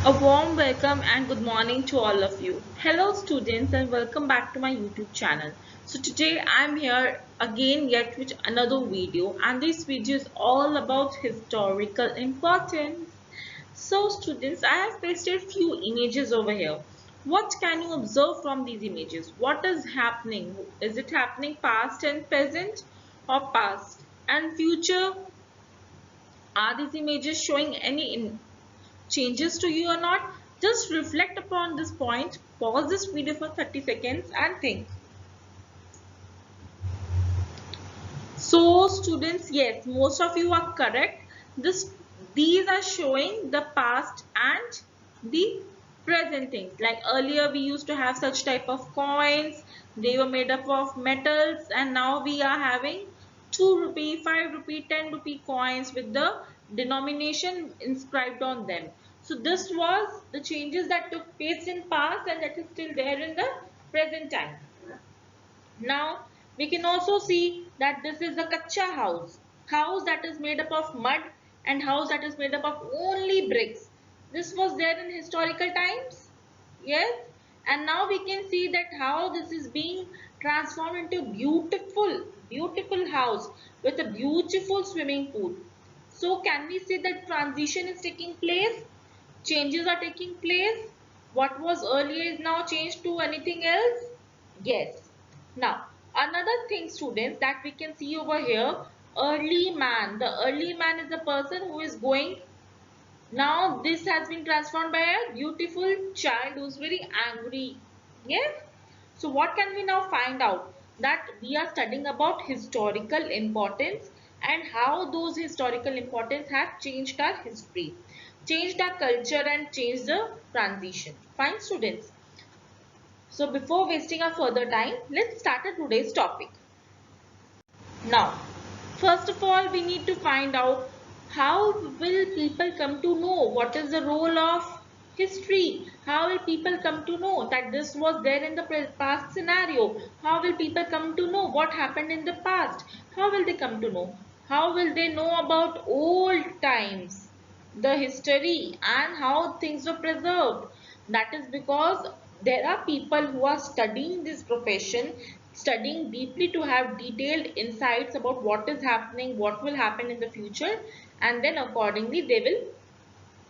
A warm welcome and good morning to all of you. Hello students and welcome back to my YouTube channel. So today I'm here again yet with another video, and this video is all about historical importance. So students, I have pasted few images over here. What can you observe from these images? What is happening? Is it happening past and present, or past and future? Are these images showing any changes to you or not? Just reflect upon this point, pause this video for 30 seconds and think. So students, yes, most of you are correct. These are showing the past and the present things. Like earlier we used to have such type of coins, they were made up of metals, and now we are having 2 rupee, 5 rupee, 10 rupee coins with the denomination inscribed on them. So this was the changes that took place in past and that is still there in the present time. Now we can also see that this is a kacha house that is made up of mud and house that is made up of only bricks. This was there in historical times, yes, and now we can see that how this is being transformed into beautiful house with a beautiful swimming pool. So can we say that transition is taking place? Changes are taking place. What was earlier is now changed to anything else? Yes. Now, another thing students that we can see over here, early man. The early man is the person who is going. Now, this has been transformed by a beautiful child who is very angry. Yes. So, what can we now find out? That we are studying about historical importance and how those historical importance have changed our history, changed our culture and changed the transition. Fine students. So before wasting our further time, let's start today's topic. Now, first of all, we need to find out how will people come to know what is the role of history. How will people come to know that this was there in the past scenario? How will people come to know what happened in the past? How will they come to know? How will they know about old times, the history and how things were preserved? That is because there are people who are studying this profession, studying deeply to have detailed insights about what is happening, what will happen in the future, and then accordingly they will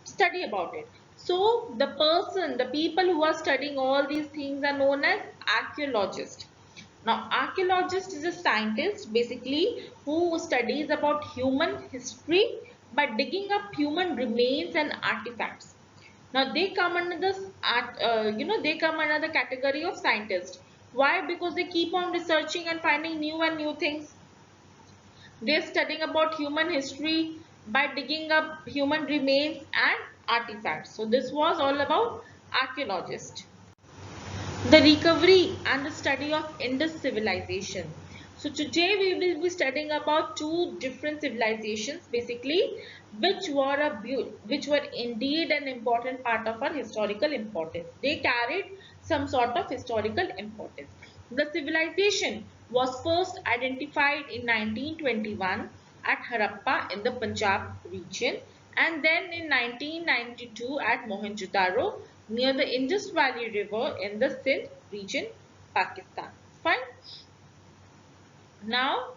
study about it. So the people who are studying all these things are known as archaeologists. Now, archaeologist is a scientist basically who studies about human history by digging up human remains and artifacts. Now they come under they come under the category of scientists. Why? Because they keep on researching and finding new and new things. They're studying about human history by digging up human remains and artifacts. So this was all about archaeologists. The recovery and the study of Indus Civilization. So today we will be studying about two different civilizations basically, which were indeed an important part of our historical importance. They carried some sort of historical importance. The civilization was first identified in 1921 at Harappa in the Punjab region, and then in 1992 at Mohenjodaro near the Indus Valley River in the Sindh region, Pakistan. Fine. Now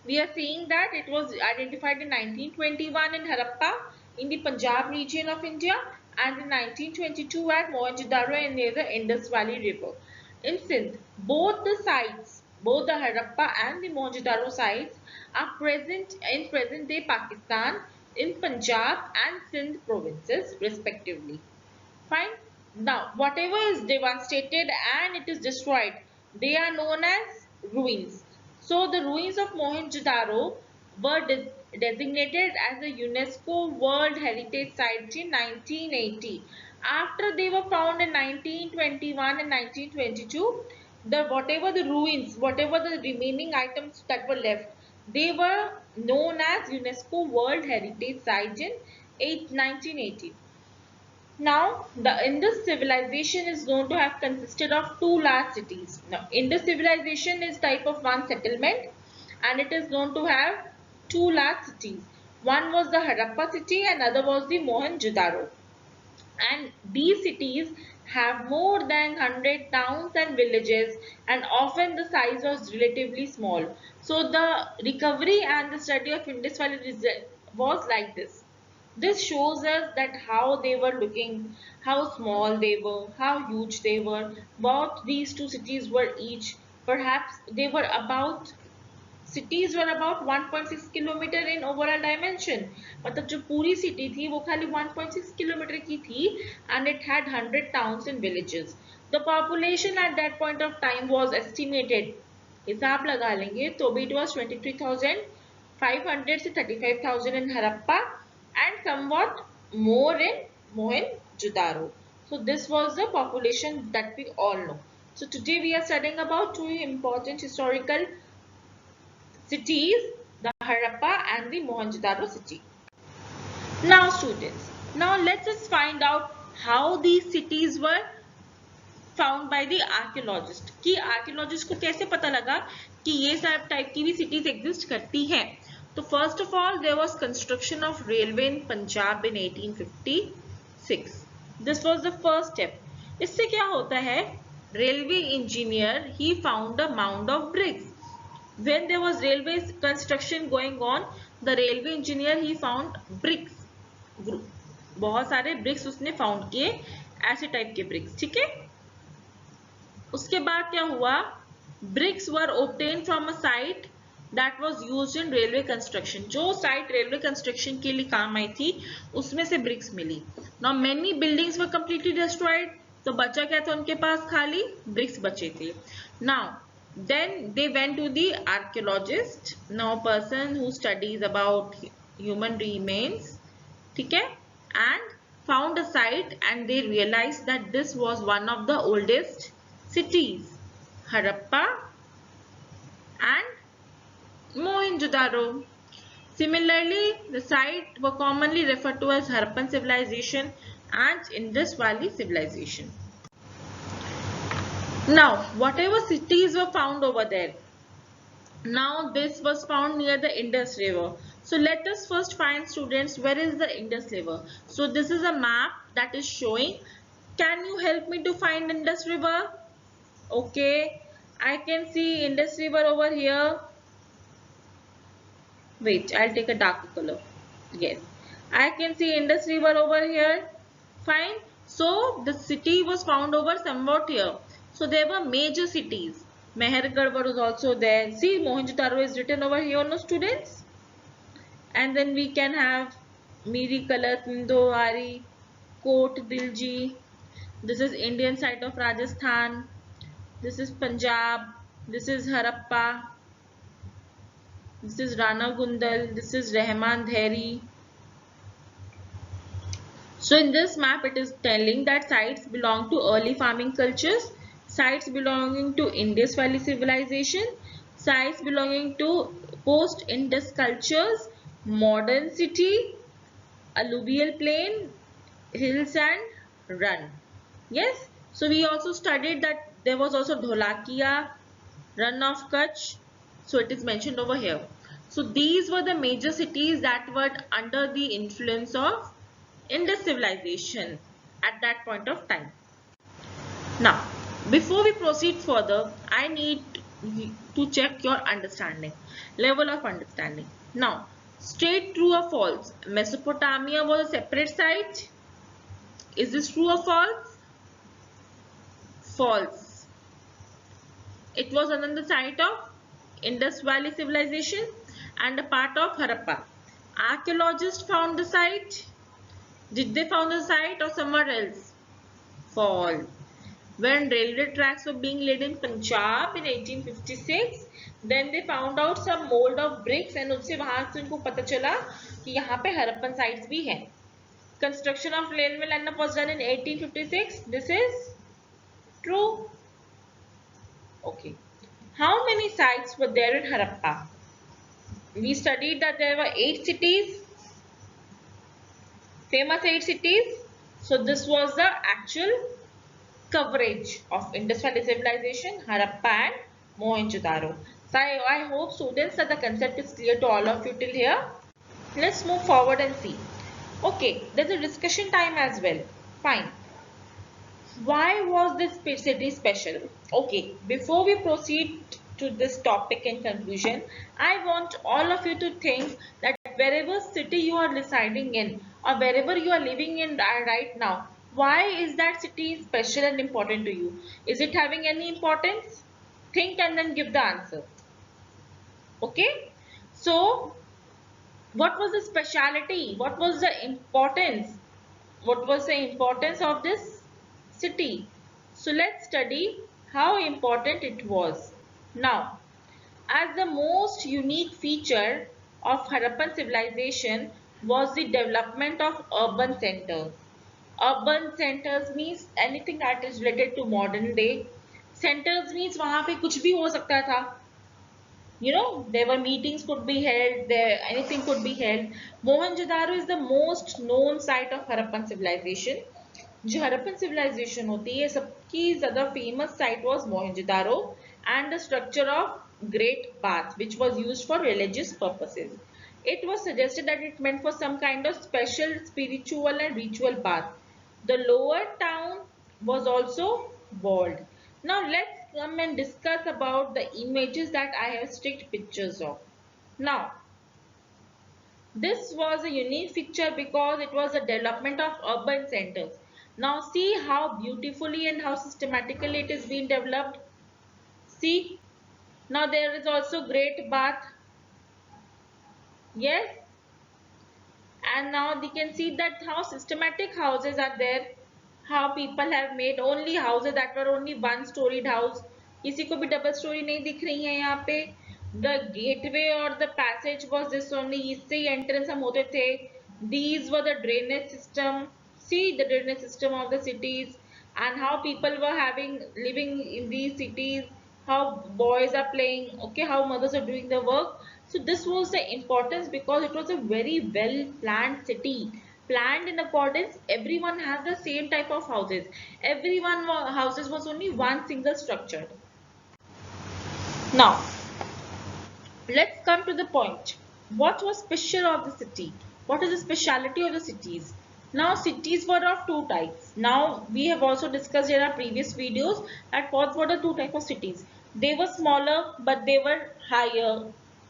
we are seeing that it was identified in 1921 in Harappa in the Punjab region of India, and in 1922 at Mohenjodaro near the Indus Valley River in Sindh. Both the sites, both the Harappa and the Mohenjodaro sites, are present in present day Pakistan in Punjab and Sindh provinces respectively. Fine. Now, whatever is devastated and it is destroyed, they are known as ruins. So, the ruins of Mohenjo-daro were designated as a UNESCO World Heritage Site in 1980. After they were found in 1921 and 1922, whatever the remaining items that were left, they were known as UNESCO World Heritage Site in 1980. Now, the Indus civilization is known to have consisted of two large cities. Now, Indus civilization is type of one settlement and it is known to have two large cities. One was the Harappa city and other was the Mohenjodaro. and these cities have more than 100 towns and villages, and often the size was relatively small. So the recovery and the study of Indus Valley was like this shows us that how they were looking, how small they were, how huge they were, what these two cities were each. Perhaps they were about, cities were about 1.6 kilometre in overall dimension. मतलब जो पूरी city थी वो खाली 1.6 kilometre की थी, and it had 100 towns and villages. The population at that point of time was estimated, हिसाब लगा लेंगे तो भी it was 23,500 से 35,000 in Harappa and somewhat more in Mohenjodaro. So this was the population that we all know. So today we are studying about two important historical cities, the Harappa and the Mohenjodaro city. Now students, now let us find out how these cities were found by the archaeologist. कि archaeologist को कैसे पता लगा कि ये सब type की भी cities exist करती हैं. तो first of all there was construction of railway in Punjab in 1856. This was the first step. इससे क्या होता है? Railway engineer he found a mound of bricks. When there was railway construction going on, the railway engineer he found bricks. बहुत सारे bricks उसने found किए, ऐसे type के bricks, ठीक है? उसके बाद क्या हुआ? Bricks were obtained from a site that was used in railway construction. जो site railway construction के लिए काम आई थी, उसमें से bricks milli. Now many buildings were completely destroyed. तो बचा क्या था उनके पास? खाली bricks बचे थे. Now then they went to the archaeologist, now a person who studies about human remains, ठीक है, and found a site, and they realized that this was one of the oldest cities, Harappa and Mohenjodaro. Similarly, the site were commonly referred to as Harappan civilization and Indus Valley civilization. Now, whatever cities were found over there, now this was found near the Indus River. So let us first find, students, where is the Indus River. So this is a map that is showing. Can you help me to find Indus River? Okay, I can see Indus River over here. Wait, I'll take a darker color. Yes, I can see Indus River over here. Fine. So the city was found over somewhat here. So there were major cities. Mehergarh was also there. See, Mohenjo-daro is written over here, no students? And then we can have Miri Kalat, Nindowari, Kot Dilji. This is Indian side of Rajasthan. This is Punjab. This is Harappa. This is Rana Gundal. This is Rahman Dheri. So in this map it is telling that sites belong to early farming cultures, sites belonging to Indus Valley civilization, sites belonging to post-Indus cultures, modern city, alluvial plain, hills and run. Yes, so we also studied that there was also Dholakia, run of Kutch. So it is mentioned over here. So these were the major cities that were under the influence of Indus civilization at that point of time. Now, before we proceed further, I need to check your understanding, level of understanding. Now, straight true or false? Mesopotamia was a separate site. Is this true or false? False. It was another site of Indus Valley civilization and a part of Harappa. Archaeologists found the site. Did they found the site or somewhere else? False. When railway tracks were being laid in Punjab in 1856, then they found out some mold of bricks and उससे वहाँ से उनको पता चला कि यहाँ पे Harappan sites भी हैं. Construction of railway line up was done in 1856. This is true. Okay. How many sites were there in Harappa? We studied that there were 8 cities. Famous 8 cities. So this was the actual coverage of Indus Valley civilization, Harappa and Mohenjo-daro. So I hope students that the concept is clear to all of you till here. Let's move forward and see. Okay, there's a discussion time as well. Fine. Why was this city special? Okay, before we proceed to this topic and conclusion, I want all of you to think that wherever city you are residing in or wherever you are living in right now, why is that city special and important to you? Is it having any importance? Think and then give the answer. Okay? So, what was the speciality? What was the importance? What was the importance of this city? So let's study how important it was. Now, as the most unique feature of Harappan civilization was the development of urban centers. Urban centers means anything that is related to modern day. Centers means वहाँ पे कुछ भी हो सकता था. There were meetings could be held, there anything could be held. Mohenjodaro is the most known site of Harappan civilization. जो Harappan civilisation होती है सबकी ज्यादा famous site was Mohenjodaro and the structure of great bath which was used for religious purposes. It was suggested that it meant for some kind of special spiritual and ritual bath. The lower town was also walled. Now let's come and discuss about the images that I have sticked pictures of. Now this was a unique feature because it was a development of urban centers. Now see how beautifully and how systematically it is being developed. See, now there is also great bath. Yes, and now we can see that how systematic houses are there, how people have made only houses that were only one storied house. किसी को भी double storey नहीं दिख रही है यहाँ पे. The gateway or the passage was this only. इससे ही entrance हम होते थे. These were the drainage system. See the drainage system of the cities and how people were having living in these cities, how boys are playing, okay, how mothers are doing the work. So this was the importance because it was a very well planned city, planned in accordance. Everyone has the same type of houses. Everyone houses was only one single structure. Now let's come to the point. What was special of the city? What is the speciality of the cities? Now cities were of two types. Now we have also discussed in our previous videos that what were the two types of cities. They were smaller but they were higher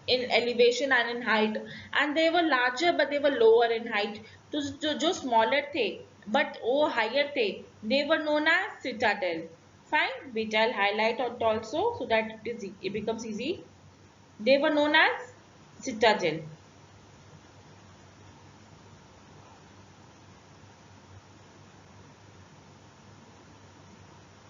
in elevation and in height, and they were larger but they were lower in height. तो जो smaller थे but वो higher थे, they were known as citadel. Fine, which I'll highlight it also so that it becomes easy. They were known as citadel.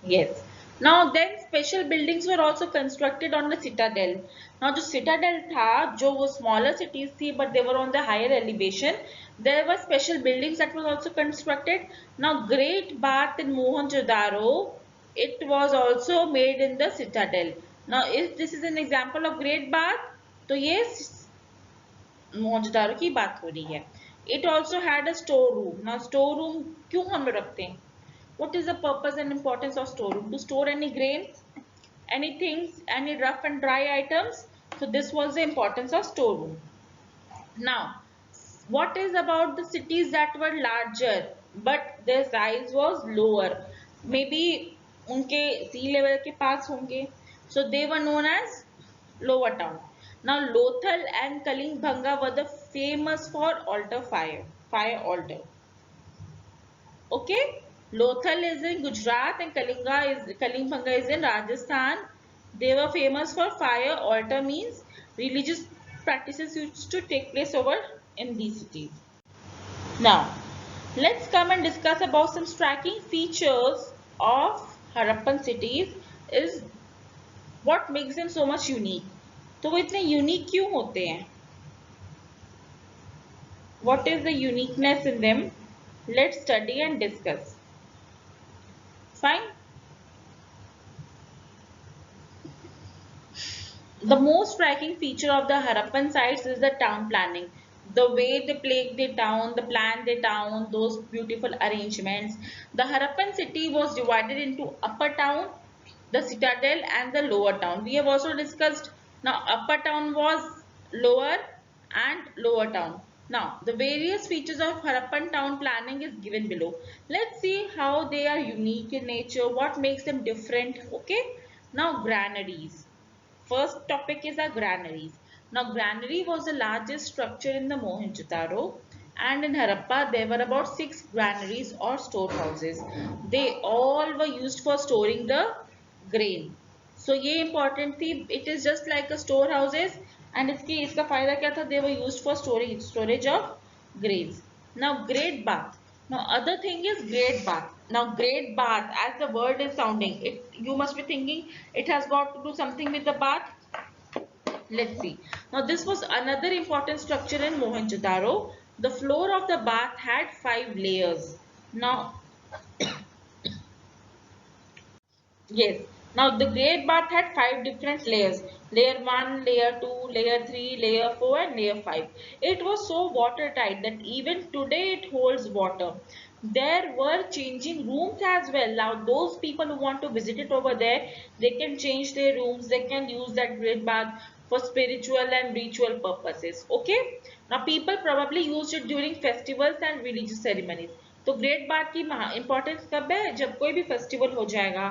Yes. Now then special buildings were also constructed on the citadel. Now जो citadel था, जो वो smaller cities थी but they were on the higher elevation, there were special buildings that was also constructed. Now Great Bath in Mohenjodaro, it was also made in the citadel. Now if this is an example of Great Bath, तो ये मोहनजोदारो की बात हो रही है. It also had a store room. Now store room क्यों हम लोग रखते हैं? What is the purpose and importance of store room? To store any grains, any things, any rough and dry items. So this was the importance of store room. Now, what is about the cities that were larger but their size was lower? Maybe उनके sea level के पास होंगे. So they were known as lower town. Now Lothal and Kalimbanga were the famous for altar fire altar. Okay, Lothal is in Gujarat and Kalimbanga is in Rajasthan. They were famous for fire altar, means religious practices used to take place over in these cities. Now, let's come and discuss about some striking features of Harappan cities. Is what makes them so much unique. तो वो इतने unique क्यों होते हैं? What is the uniqueness in them? Let's study and discuss. Fine. The most striking feature of the Harappan sites is the town planning. The way they plan the town, those beautiful arrangements. The Harappan city was divided into upper town, the citadel and the lower town. We have also discussed. Now upper town was lower and lower town. Now, the various features of Harappan town planning is given below. Let's see how they are unique in nature, what makes them different. Okay. Now, granaries. First topic is our granaries. Now, granary was the largest structure in the Mohenjodaro, and in Harappa there were about 6 granaries or storehouses. They all were used for storing the grain. So ये important थी. It is just like a storehouses, and इसका फायदा क्या था? They were used for storage of grains. Now great bath. Now other thing is great bath. Now great bath, as the word is sounding, it you must be thinking it has got to do something with the bath. Let's see. Now this was another important structure in Mohenjodaro. The floor of the bath had 5 layers. Now yes. Now the great bath had 5 different layers. Layer 1, layer 2, layer 3, layer 4 and layer 5. It was so watertight that even today it holds water. There were changing rooms as well. Now those people who want to visit it over there, they can change their rooms. They can use that great bath for spiritual and ritual purposes. Okay. Now people probably used it during festivals and religious ceremonies. तो great बात की importance कब है? जब कोई भी festival हो जाएगा,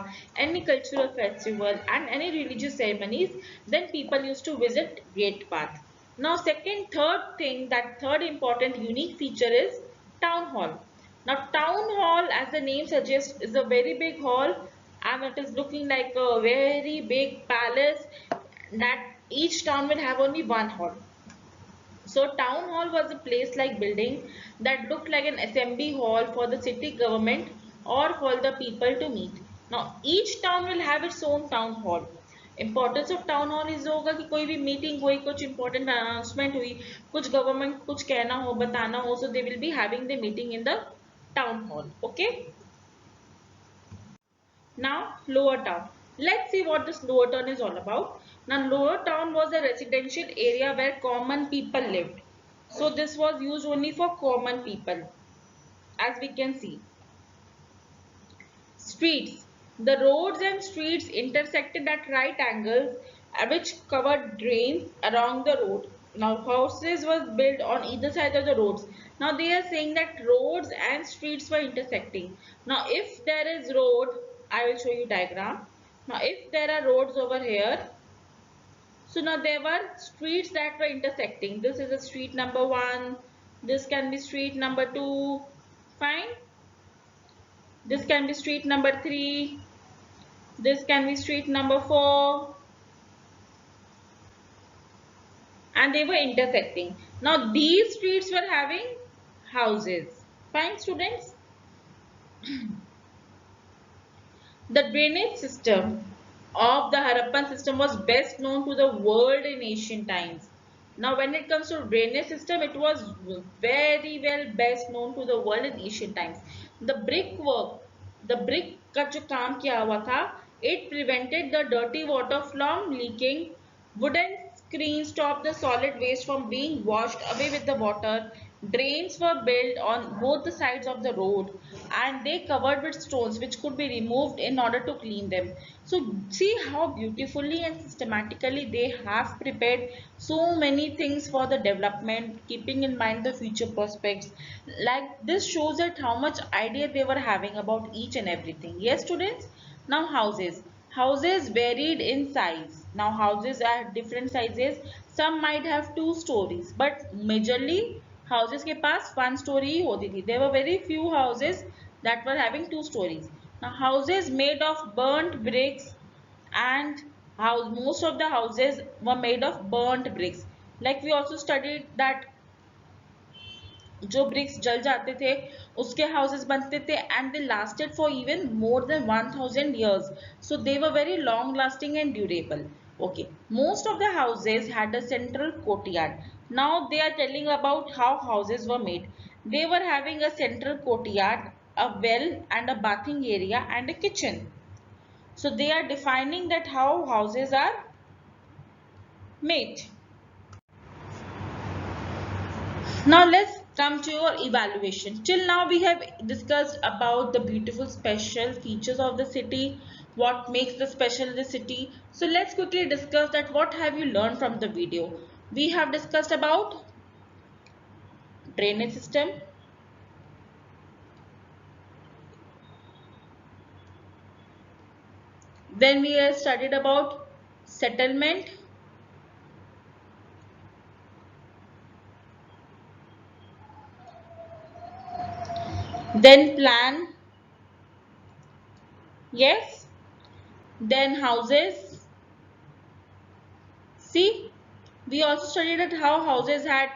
any cultural festival and any religious ceremonies, then people used to visit great bath. Now third thing, that third important unique feature is town hall. Now town hall, as the name suggests, is a very big hall, and it is looking like a very big palace, that each town will have only one hall. So town hall was a place like building that looked like an assembly hall for the city government or for the people to meet. Now each town will have its own town hall. Importance of town hall is होगा कि कोई भी meeting हुई, कुछ important announcement हुई, कुछ government कुछ कहना हो, बताना हो, so they will be having the meeting in the town hall. Okay. Now, Lower Town. Let's see what this Lower Town is all about. Now, Lower Town was a residential area where common people lived. So, this was used only for common people, as we can see. Streets. The roads and streets intersected at right angles, which covered drains along the road. Now, houses were built on either side of the roads. Now, they are saying that roads and streets were intersecting. Now, if there is road, I will show you diagram. Now, if there are roads over here, so now there were streets that were intersecting. This is a street number 1. This can be street number 2. Fine. This can be street number 3. This can be street number 4. And they were intersecting. Now these streets were having houses. Fine, students. The drainage system of the Harappan system was best known to the world in ancient times. Now when it comes to drainage system, it was very well best known to the world in ancient times. The brickwork, the brick का जो काम किया हुआ था, it prevented the dirty water from leaking. Wooden screens stopped the solid waste from being washed away with the water. Drains were built on both the sides of the road, and they covered with stones which could be removed in order to clean them. So see how beautifully and systematically they have prepared so many things for the development, keeping in mind the future prospects. Like this shows that how much idea they were having about each and everything. Yes, students. Now houses. Houses varied in size. Now houses are different sizes. Some might have 2 stories, but majorly houses के पास 1 story ही होती थी. There were very few houses that were having 2 stories. Now houses made of burnt bricks, and most of the houses were made of burnt bricks. Like we also studied that जो BRICS जल जाते थे उसके houses बनते थे, and they lasted for even more than 1000 years. So they were very long lasting and durable. Okay, most of the houses had a central courtyard. Now they are telling about how houses were made. They were having a central courtyard, a well and a bathing area and a kitchen. So they are defining that how houses are made. Now let's come to your evaluation. Till now we have discussed about the beautiful special features of the city, what makes the special the city. So let's quickly discuss that what have you learned from the video. We have discussed about drainage system. Then we have studied about settlement. Then plan. Yes. Then houses. See, we also studied at how houses had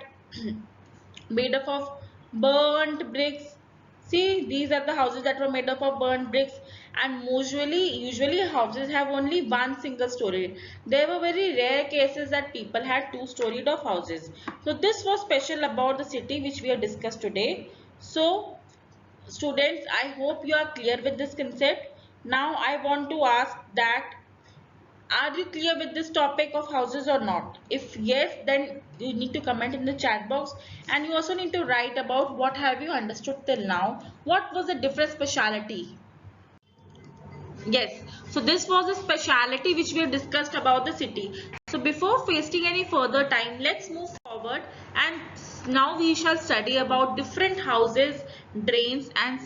made up of burnt bricks. See, these are the houses that were made up of burnt bricks, and usually houses have only one single story. There were very rare cases that people had two-storied of houses. So this was special about the city which we have discussed today. So students, I hope you are clear with this concept. Now I want to ask that, are you clear with this topic of houses or not? If yes, then you need to comment in the chat box, and you also need to write about what have you understood till now. What was the different speciality? Yes, so this was a speciality which we have discussed about the city. So before wasting any further time, let's move forward, and now we shall study about different houses, drains and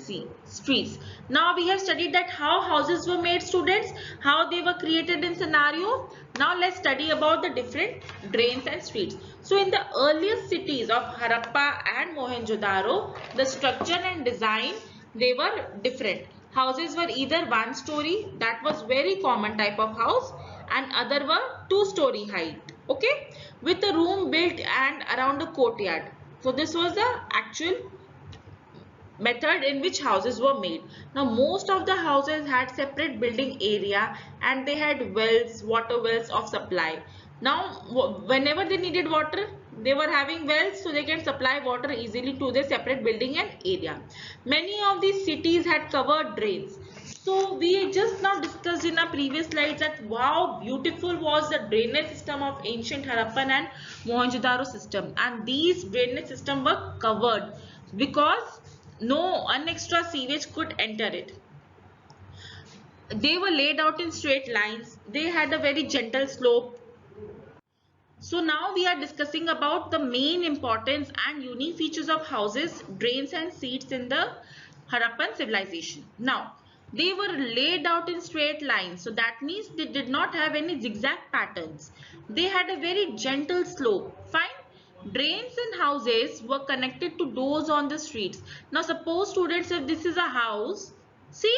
streets. Now we have studied that how houses were made, students, how they were created in scenario. Now let's study about the different drains and streets. So in the earliest cities of Harappa and Mohenjodaro, the structure and design, they were different. Houses were either one story, that was very common type of house, and other were two-story height, okay, with a room built and around a courtyard. So this was the actual method in which houses were made. Now most of the houses had separate building area, and they had wells, water wells of supply. Now whenever they needed water, they were having wells, so they can supply water easily to their separate building and area. Many of these cities had covered drains. So we just now discussed in our previous slides that how beautiful was the drainage system of ancient Harappan and Mohenjodaro system, and these drainage system were covered because no unextra sewage could enter it. They were laid out in straight lines. They had a very gentle slope. So now we are discussing about the main importance and unique features of houses, drains and seats in the Harappan civilization. Now, they were laid out in straight lines. So that means they did not have any zigzag patterns. They had a very gentle slope. Fine. Drains in houses were connected to doors on the streets. Now suppose students, if this is a house, see,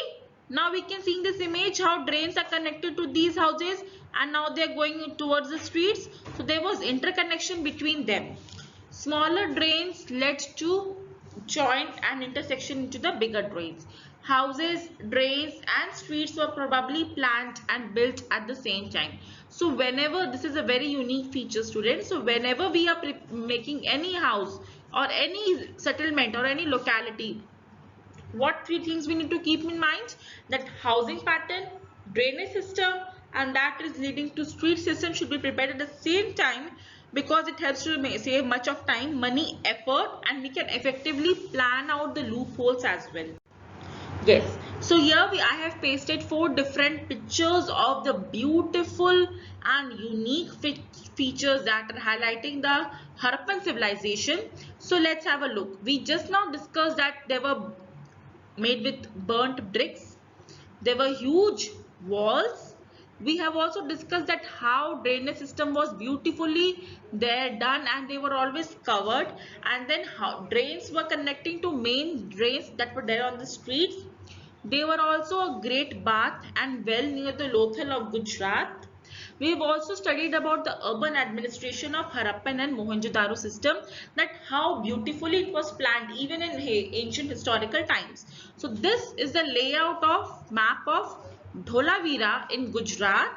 now we can see in this image how drains are connected to these houses, and now they are going towards the streets. So there was interconnection between them. Smaller drains led to joint and intersection into the bigger drains. Houses, drains and streets were probably planned and built at the same time. So whenever, this is a very unique feature, students, so whenever we are making any house or any settlement or any locality, what three things we need to keep in mind? That housing pattern, drainage system, and that is leading to street system should be prepared at the same time, because it helps to save much of time, money, effort, and we can effectively plan out the loopholes as well. Yes, so here I have pasted 4 different pictures of the beautiful and unique features that are highlighting the Harappan civilization. So let's have a look. We just now discussed that they were made with burnt bricks. There were huge walls. We have also discussed that how drainage system was beautifully there done, and they were always covered, and then how drains were connecting to main drains that were there on the streets. They were also a great bath and well near the Lothal of Gujarat. We have also studied about the urban administration of Harappan and Mohenjodaro system, that how beautifully it was planned even in ancient historical times. So this is the layout of map of Dholavira in Gujarat,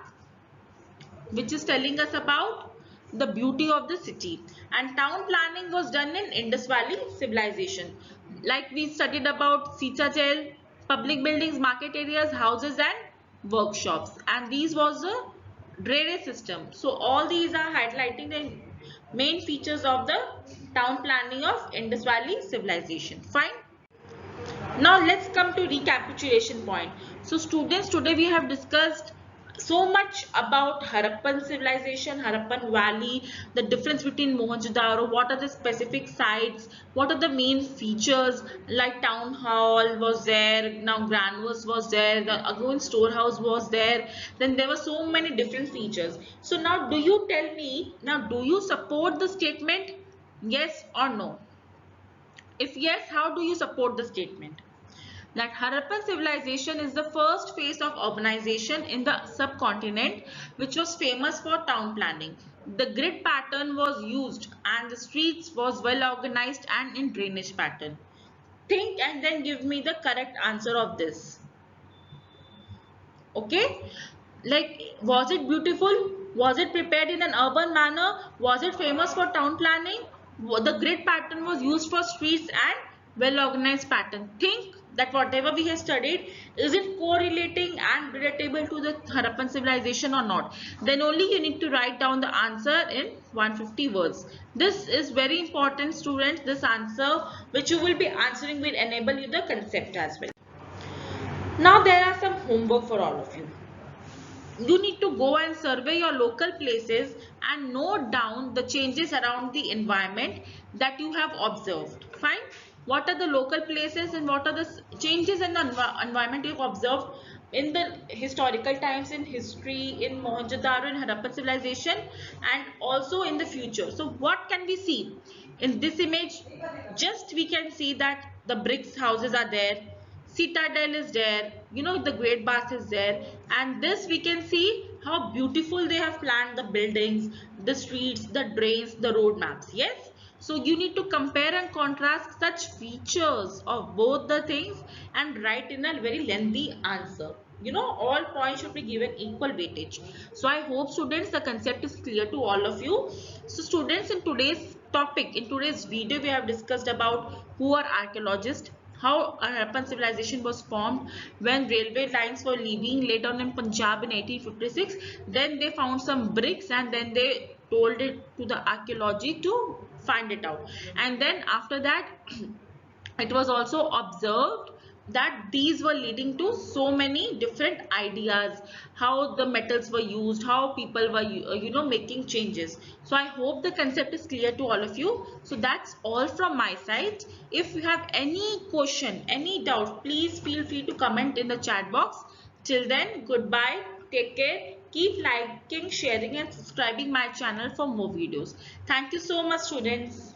which is telling us about the beauty of the city. And town planning was done in Indus Valley civilization. Like we studied about Sita jail, public buildings, market areas, houses and workshops. And these was the drainage system. So all these are highlighting the main features of the town planning of Indus Valley civilization. Fine. Now let's come to recapitulation point. So students, today we have discussed So much about Harappan civilization, Harappan Valley, the difference between Mohenjodaro, what are the specific sites, what are the main features, like town hall was there, now granules was there, the again storehouse was there, then there were so many different features. So now do you tell me, now do you support the statement? Yes or no? If yes, how do you support the statement? That Harappan civilization is the first phase of urbanization in the subcontinent, which was famous for town planning. The grid pattern was used and the streets was well organized and in drainage pattern. Think and then give me the correct answer of this. Okay, like, was it beautiful? Was it prepared in an urban manner? Was it famous for town planning? The grid pattern was used for streets and well organized pattern. Think that whatever we have studied, is it correlating and relatable to the Harappan civilization or not? Then only you need to write down the answer in 150 words. This is very important, students. This answer which you will be answering will enable you the concept as well. Now there are some homework for all of you. You need to go and survey your local places and note down the changes around the environment that you have observed. Fine. What are the local places and what are the changes in the environment you've observed in the historical times, in history, in Mohenjodaro and Harappan civilization, and also in the future. So what can we see? In this image, just we can see that the bricks houses are there, citadel is there, you know, the great bath is there, and this we can see how beautiful they have planned the buildings, the streets, the drains, the road maps. Yes, so you need to compare and contrast such features of both the things and write in a very lengthy answer. You know, all points should be given equal weightage. So I hope, students, the concept is clear to all of you. So students, in today's topic, in today's video, we have discussed about who are archaeologists, how Harappan civilization was formed, when railway lines were leaving laid down in Punjab in 1856. Then they found some bricks and then they told it to the archaeology to find it out. And then after that, it was also observed that these were leading to so many different ideas, how the metals were used, how people were making changes. So I hope the concept is clear to all of you. So that's all from my side. If you have any question, any doubt, please feel free to comment in the chat box. Till then, goodbye, take care, keep liking, sharing and subscribing my channel for more videos. Thank you so much, students.